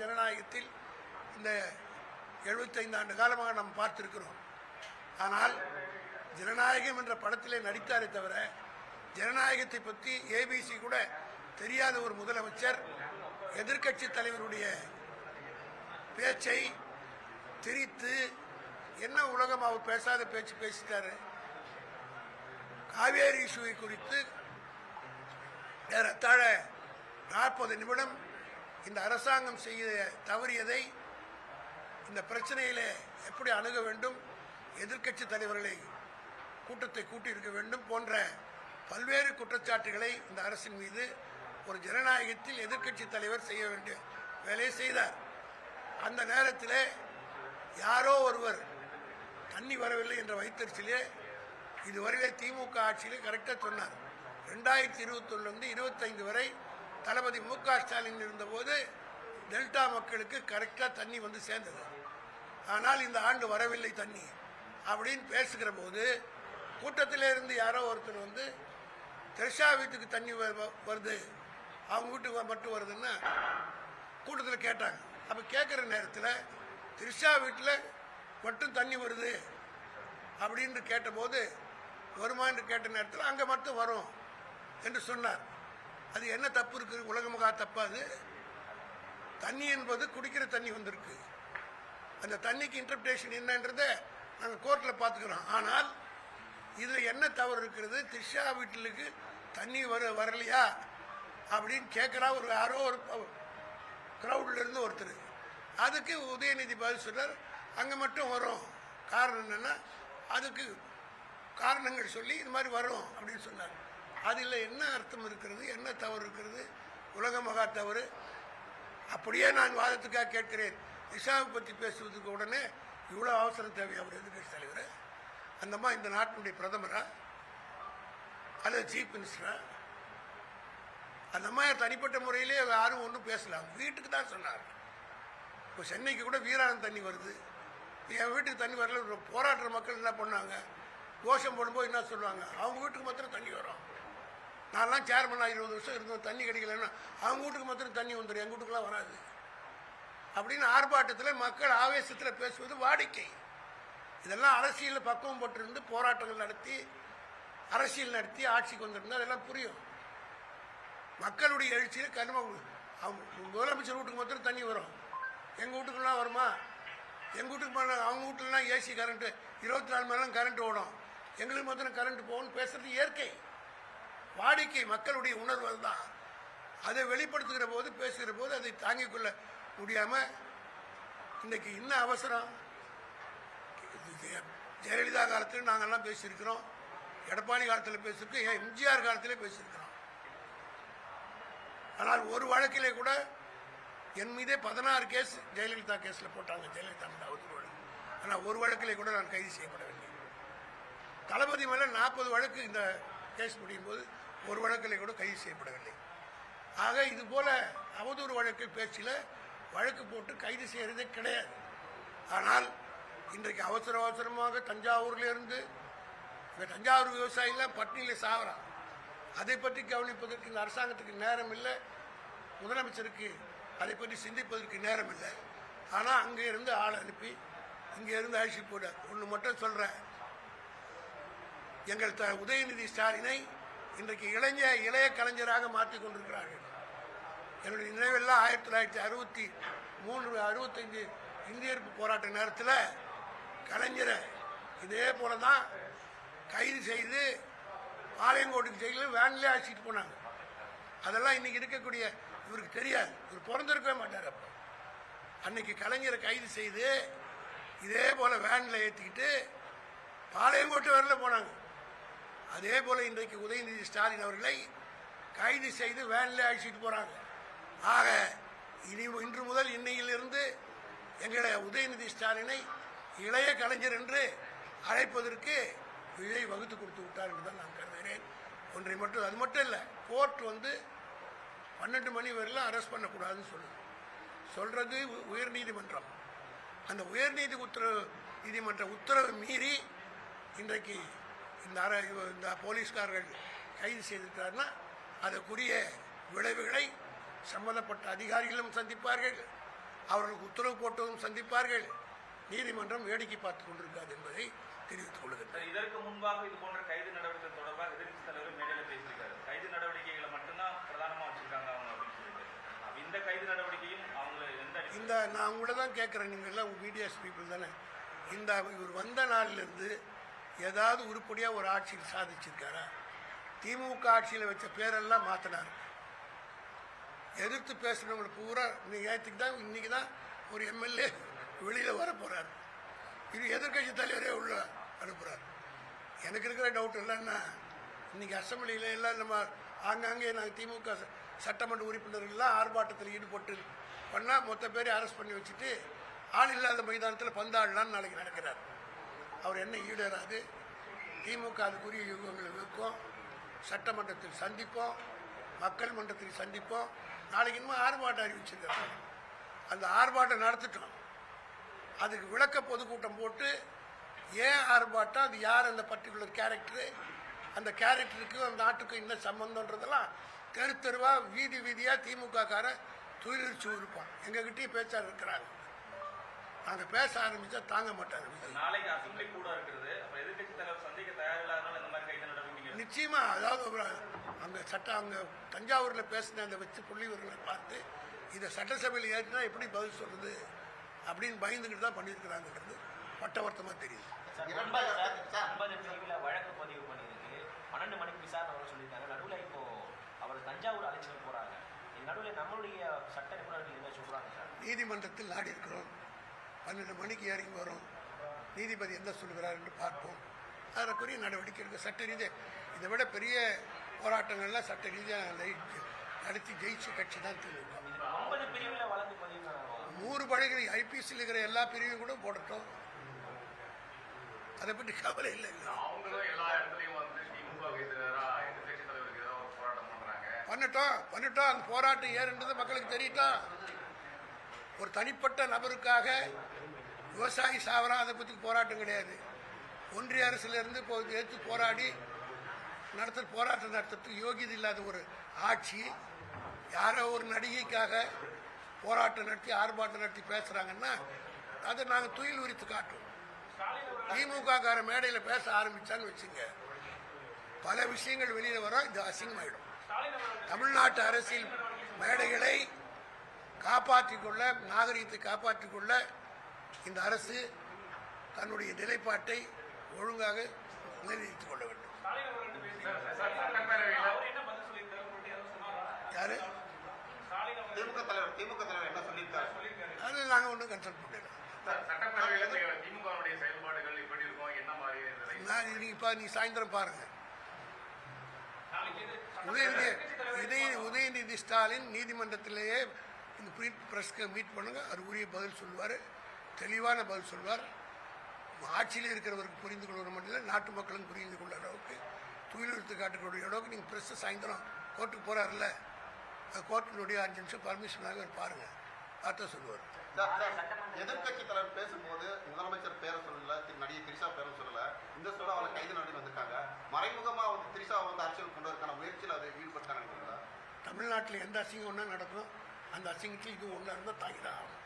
ஜனநாயகத்தில் இந்த 75 ஆண்டு காலமாக நாம் பார்த்திருக்கிறோம். ஆனால் ஜனநாயகம் என்ற படத்திலே நடித்தாரே தவிர ஜனநாயகத்தை பற்றி ஏபிசி கூட தெரியாத ஒரு முதலமைச்சர் எதிர்க்கட்சி தலைவருடைய பேச்சை திரித்து என்ன உலகம் அவர் பேசாத பேச்சு பேசிட்டாரு. காவேரி இஷ்யூவை குறித்து ஏறத்தாழ 40 நிமிடம் இந்த அரசாங்கம் செய்ய தவறியதை, இந்த பிரச்சனையிலே எப்படி அணுக வேண்டும், எதிர்க்கட்சி தலைவர்களை கூட்டத்தை கூட்டியிருக்க வேண்டும் போன்ற பல்வேறு குற்றச்சாட்டுகளை இந்த அரசின் மீது ஒரு ஜனநாயகத்தில் எதிர்க்கட்சி தலைவர் செய்ய வேண்டிய வேலையை செய்தார். அந்த நேரத்தில் யாரோ ஒருவர் தண்ணி வரவில்லை என்ற வைத்தறிச்சிலே இதுவரையிலே திமுக ஆட்சியிலே கரெக்டாக சொன்னார். 2021 25 வரை தளபதி மு.க. ஸ்டாலின் இருந்தபோது டெல்டா மக்களுக்கு கரெக்டாக தண்ணி வந்து சேர்ந்தது. ஆனால் இந்த ஆண்டு வரவில்லை தண்ணி அப்படின்னு பேசுகிற போது கூட்டத்திலிருந்து யாரோ ஒருத்தர் வந்து திரிஷா வீட்டுக்கு தண்ணி வருது, அவங்க வீட்டுக்கு மட்டும் வருதுன்னு கூட்டத்தில் கேட்டாங்க. அப்போ கேட்குற நேரத்தில் திரிஷா வீட்டில் மட்டும் தண்ணி வருது அப்படின்னு கேட்டபோது வருமா என்று கேட்ட நேரத்தில் அங்கே மட்டும் வரும் என்று சொன்னார். அது என்ன தப்பு இருக்குது? உலகமுகா தப்பாது. தண்ணி என்பது குடிக்கிற தண்ணி வந்திருக்கு. அந்த தண்ணிக்கு இன்டர்பிரேஷன் என்னன்றதை நாங்கள் கோர்ட்டில் பார்த்துக்கிறோம். ஆனால் இதில் என்ன தவறு இருக்கிறது? திரிஷா வீட்டிலுக்கு தண்ணி வரலையா அப்படின்னு கேட்குறா ஒரு யாரோ ஒரு க்ரௌட்லேருந்து ஒருத்தர். அதுக்கு உதயநிதி பதில் சொல்றார், அங்கே மட்டும் வரும். காரணம் என்னென்னா அதுக்கு காரணங்கள் சொல்லி இது மாதிரி வரும் அப்படின்னு சொன்னார். அதில் என்ன அர்த்தம் இருக்கிறது? என்ன தவறு இருக்கிறது? உலக மகா தவறு. அப்படியே நான் வாதத்துக்காக கேட்கிறேன், திரிஷாவை பற்றி பேசுவதுக்கு உடனே இவ்வளோ அவசரம் தேவை? அவர் எதிர்க்கட்சி தலைவர், அந்தம்மா இந்த நாட்டினுடைய பிரதமரா அல்லது சீஃப் மினிஸ்டரா? அந்த அம்மா தனிப்பட்ட முறையிலே யாரும் ஒன்றும் பேசலாம், வீட்டுக்கு தான் சொன்னார். இப்போ சென்னைக்கு கூட வீராணம் தண்ணி வருது, என் வீட்டுக்கு தண்ணி வரல. போராடுற மக்கள் என்ன பண்ணாங்க? கோஷம் போடும்போது என்ன சொல்லுவாங்க? அவங்க வீட்டுக்கு மாத்திரம் தண்ணி வரும். நான்லாம் சேர்மனாக 20 வருஷம் இருந்தோம், தண்ணி கிடைக்கலன்னா அவங்க வீட்டுக்கு மாத்திரம் தண்ணி வந்துடும், எங்கள் வீட்டுக்குலாம் வராது அப்படின்னு ஆர்ப்பாட்டத்தில் மக்கள் ஆவேசத்தில் பேசுவது வாடிக்கை. இதெல்லாம் அரசியலில் பக்குவம் போட்டிருந்து போராட்டங்கள் நடத்தி அரசியல் நடத்தி ஆட்சிக்கு வந்திருந்தால் அதெல்லாம் புரியும். மக்களுடைய எழுச்சியில் அவங்க முதலமைச்சர் வீட்டுக்கு மாத்திரம் தண்ணி வரும், எங்கள் வீட்டுக்குலாம் வருமா? எங்கள் வீட்டுக்கு அவங்க வீட்டுலலாம் ஏசி கரண்ட்டு 24 மணி நேரம் கரண்ட் ஓடும், எங்களுக்கு மாத்திரம் கரண்ட் போகணும்னு பேசுறது இயற்கை, வாடிக்கை, மக்களுடைய உணர்வு. தான் அதை வெளிப்படுத்துகிற போது பேசுகிற போது அதை தாங்கிக் கொள்ள முடியாமல் இன்னைக்கு இன்னும் அவசரம். ஜெயலலிதா காலத்தில் நாங்கள்லாம் பேசியிருக்கிறோம், எடப்பாடி காலத்தில் பேசியிருக்கோம், எம்ஜிஆர் காலத்திலே பேசியிருக்கிறோம். ஆனால் ஒரு வழக்கிலே கூட என் மீதே 16 கேஸ் ஜெயலலிதா கேஸில் போட்டாங்க, ஜெயலலிதா அவதூறு வழக்கு. ஆனால் ஒரு வழக்கிலே கூட நான் கைது செய்யப்படவில்லை. தளபதி மேலே 40 வழக்கு இந்த கேஸ் முடியும் போது ஒரு வழக்கிலே கூட கைது செய்யப்படவில்லை. ஆக இது போல அவதூறு வழக்கு பேச்சில் வழக்கு போட்டு கைது செய்கிறதே கிடையாது. ஆனால் இன்றைக்கு அவசர அவசரமாக தஞ்சாவூர்லேருந்து இந்த தஞ்சாவூர் விவசாயிலாம் பட்டினியில் சாகிறான். அதை பற்றி கவனிப்பதற்கு இந்த அரசாங்கத்துக்கு நேரம் இல்லை, முதலமைச்சருக்கு அதை பற்றி சிந்திப்பதற்கு நேரம் இல்லை. ஆனால் அங்கே இருந்து ஆள் அனுப்பி இங்கே இருந்து அழிச்சு போட. ஒன்று மட்டும் சொல்கிறேன், எங்கள் உதயநிதி ஸ்டாலினை இன்றைக்கு இளைய கலைஞராக மாற்றிக் கொண்டிருக்கிறார்கள். என்னுடைய நினைவெல்லாம் 1963 65 இந்திய எதிர்ப்பு போராட்ட நேரத்தில் கலைஞரை இதே போல தான் கைது செய்து பாளையங்கோட்டுக்கு ஜெயிலில் வேன்லேயே அழைச்சிட்டு போனாங்க. அதெல்லாம் இன்னைக்கு இருக்கக்கூடிய இவருக்கு தெரியாது, இவர் பிறந்திருக்கவே மாட்டார். அப்போ அன்னைக்கு கலைஞரை கைது செய்து இதே போல வேனில் ஏற்றிக்கிட்டு பாளையங்கோட்டை வரல போனாங்க. அதே போல இன்றைக்கு உதயநிதி ஸ்டாலின் அவர்களை கைது செய்து வேனில் அழைச்சிட்டு போறாங்க. ஆக இன்று முதல் இன்னையிலிருந்து எங்களுடைய உதயநிதி ஸ்டாலினை இளைய கலைஞர் என்று அழைப்பதற்கு விலை வகுத்து கொடுத்து விட்டார் என்று தான் நான் கருதுகிறேன். ஒன்றை மட்டும், அது மட்டும் இல்லை, கோர்ட் 12 மணி வரையிலும் அரெஸ்ட் பண்ணக்கூடாதுன்னு சொல்றது உயர்நீதிமன்றம். அந்த நீதிமன்ற உத்தரவு மீறி இன்றைக்கு இந்த போலீஸ்காரர்கள் கைது செய்திருக்கிறார்னா அதற்குரிய விளைவுகளை சம்பந்தப்பட்ட அதிகாரிகளும் சந்திப்பார்கள், அவர்களுக்கு உத்தரவு போட்டதும் சந்திப்பார்கள். நீதிமன்றம் வேடிக்கை பார்த்துக் கொண்டிருக்காது என்பதை தெரிவித்துக் கொள்கிறேன். இதற்கு முன்பாக இது போன்ற கைது நடவடிக்கை தொடர்பாக எதிர்க்கட்சி தலைவர் மேடையில் பேசியிருக்காரு. கைது நடவடிக்கைகளை மட்டும்தான் பிரதானமாக வச்சிருக்காங்க அவங்க அப்படின்னு சொல்லிட்டு இந்த கைது நடவடிக்கையும் அவங்க இந்த நான் உங்களை தான் கேட்குறேன். நீங்கள் எல்லாம் மீடியாஸ் பீப்புள் தானே. இந்த இவர் வந்த நாளிலிருந்து ஏதாவது உருப்படியாக ஒரு ஆட்சியில் சாதிச்சிருக்காரா? திமுக ஆட்சியில் வச்ச பேரெல்லாம் மாற்றினார். எதிர்த்து பேசுகிறவங்களை பூரா நேற்றுக்கு தான் இன்னைக்கு தான் ஒரு எம்எல்ஏ வெளியில் வர போகிறார். இது எதிர்கட்சி தலைவரே உள்ள அனுப்புகிறார். எனக்கு இருக்கிற டவுட் இல்லைன்னா இன்னைக்கு அசம்பிளியில் எல்லாம் நம்ம ஆங்காங்கே நாங்கள் திமுக சட்டமன்ற உறுப்பினர்கள்லாம் ஆர்ப்பாட்டத்தில் ஈடுபட்டு பண்ணால் மொத்த பேரை அரெஸ்ட் பண்ணி வச்சுட்டு ஆள் இல்லாத மைதானத்தில் பந்தாடலான்னு நாளைக்கு நடக்கிறார். அவர் என்ன ஈடேறாது. திமுக அதுக்குரிய யுகங்களை வைக்கும். சட்டமன்றத்தில் சந்திப்போம், மக்கள் மன்றத்தில் சந்திப்போம். நாளைக்கு இன்னும் ஆர்ப்பாட்டம் அறிவிச்சிருக்காங்க. அந்த ஆர்ப்பாட்டம் நடத்திட்டோம். அதுக்கு விளக்க பொதுக்கூட்டம் போட்டு ஏன் ஆர்ப்பாட்டம், அது யார் அந்த பர்டிகுலர் கேரக்டரு, அந்த கேரக்டருக்கு அந்த நாட்டுக்கு என்ன சம்பந்தன்றதெல்லாம் தெரு தெருவாக வீதி வீதியாக திமுககார துயிலிச்சு இருப்பான். எங்ககிட்டயும் பேச்சாளர் இருக்கிறாங்க. நாங்கள் பேச ஆரம்பித்தா தாங்க மாட்டாங்க. நாளைக்கு அசெம்பிளி கூட இருக்கிறது. எதிர்க்கட்சி தலைவர் சந்திக்க தயாரில்லாதனால இந்த மாதிரி கைது நடவடிக்கை நிச்சயமா. அதாவது அங்கே அங்கே தஞ்சாவூரில் பேசின அந்த வச்சு புள்ளிவர்களை பார்த்து இதை சட்டசபையில் ஏற்றினா எப்படி பதில் சொல்றது அப்படின்னு பயந்துக்கிட்டு தான் பண்ணியிருக்கிறாங்கிறது பட்டவர்த்தமாக தெரியுது. வழக்கு பதிவு பண்ணியிருக்கு. 12 மணிக்கு விசாரணை வர சொல்லியிருக்காங்க. நடுவில் இப்போ அவர் தஞ்சாவூர் அழைச்சிட்டு போறாங்க. நடுவில் நம்மளுடைய சட்ட நிபுணர்கள் என்ன சொல்றாங்க சார்? நீதிமன்றத்தில் நாடி இருக்கிறோம். 12 மணிக்கு இறங்கி வரும். நீதிபதி என்ன சொல்கிறார் என்று பார்ப்போம். அதற்குரிய நடவடிக்கை எடுக்க சட்ட ரீதியாக இதை விட பெரிய போராட்டங்கள்லாம் சட்ட ரீதியாக நடத்தி ஜெயிச்ச கட்சி தான் திமுக. 9 பிரிவில் வழக்கு பதிவு 100 படைகள் ஐபிஎஸ்சில் இருக்கிற எல்லா பிரிவையும் கூட போடட்டும். அதை பற்றி கவலை இல்லை. பண்ணட்டும். அந்த போராட்டம் ஏறுன்றது மக்களுக்கு தெரியட்டும். ஒரு தனிப்பட்ட நபருக்காக விவசாயி சாவரா, அதை பற்றி போராட்டம் கிடையாது. ஒன்றிய அரசிலிருந்து இப்போ எடுத்து போராடி போராட்டம் நடத்துறதுக்கு யோகியது இல்லாத ஒரு ஆட்சி யாரோ ஒரு நடிகைக்காக போராட்டம் நடத்தி ஆர்ப்பாட்டம் நடத்தி பேசுகிறாங்கன்னா அதை நாங்கள் துயில் உரித்து காட்டுவோம். திமுக கார மேடையில் பேச ஆரம்பித்தான்னு வச்சுங்க, பல விஷயங்கள் வெளியில் வரும். இது அசிங்கமாயிடும். தமிழ்நாட்டு அரசியல் மேடைகளை காப்பாற்றிக்கொள்ள, நாகரிகத்தை காப்பாற்றிக்கொள்ள இந்த அரசு தன்னுடைய நிலைப்பாட்டை ஒழுங்காக நிலைநிறுத்திக் கொள்ள வேண்டும். யாரு திமுக தலைவர் என்ன சொல்லியிருக்காரு? அது நாங்கள் ஒன்றும் கன்சல்ட் பண்ணல. நீ சாயந்தரம் பாருங்க. உதயநிதி ஸ்டாலின் நீதிமன்றத்திலேயே இந்த பிரஸ்க்கு மீட் பண்ணுங்க. அது உரிய பதில் சொல்லுவார், தெளிவான பதில் சொல்வார். ஆட்சியில் இருக்கிறவருக்கு புரிந்து கொள்வது மட்டும் இல்லை, நாட்டு மக்களும் புரிந்து கொள்ள அளவுக்கு துயிலெழுத்து காட்டக்கூடிய அளவுக்கு நீங்கள் பிரஸ் சாயந்தரம் கோர்ட்டுக்கு போகிறாருல்ல, கோர்ட்டினுடைய 5 நிமிஷம் பர்மிஷனாக பாருங்க, பார்த்தா சொல்லுவார். எதிர்கட்சி தலைவர் பேசும்போது முதலமைச்சர் பேரை சொல்லல, நடிகை திரிஷா பேரை சொல்லல. இந்த சொல்ல அவளை கைது நடத்தி வந்திருக்காங்க. மறைமுகமா திரிஷாவை அரசியல் கொண்டு வரக்கான முயற்சியில் அதை ஈடுபட்டாங்க. தமிழ்நாட்டில் எந்த அசிங்கம் ஒன்றா நடக்கும், அந்த அசிங்கத்தில் இது ஒன்றா இருந்தால் தாங்கிதான் ஆகும்.